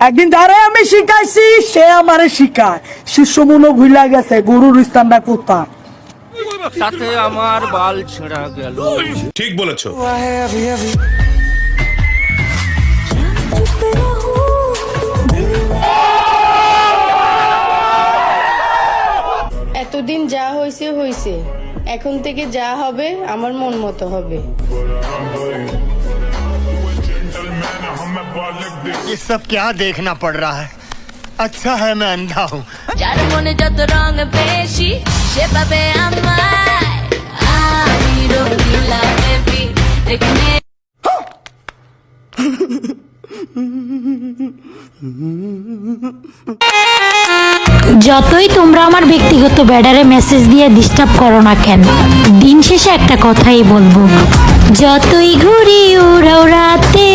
একদিন যারে আমি শিখাইছি সে আমারে শিখায়, শিষ্য মনে ভুলা গেছে গুরুর স্থানটা কোথায়। তাতে আমার বাল ছেঁড়া গেল। ঠিক বলেছো। এতদিন যা হয়েছে হয়েছে, এখন থেকে যা হবে আমার মন মতো হবে। ये सब क्या देखना पड़ रहा है? अच्छा है मैं अंधा हूँ। যার মনে যত রং বেশি সেভাবে আমায় আমি রঙিলা বেবি দেখনে। যতই তোমরা আমার ব্যক্তিগত ব্যাডারে মেসেজ দিয়ে ডিস্টার্ব করো না কেন, দিন শেষে একটা কথাই বলবো, যতই ঘুরি উড়াও রাতে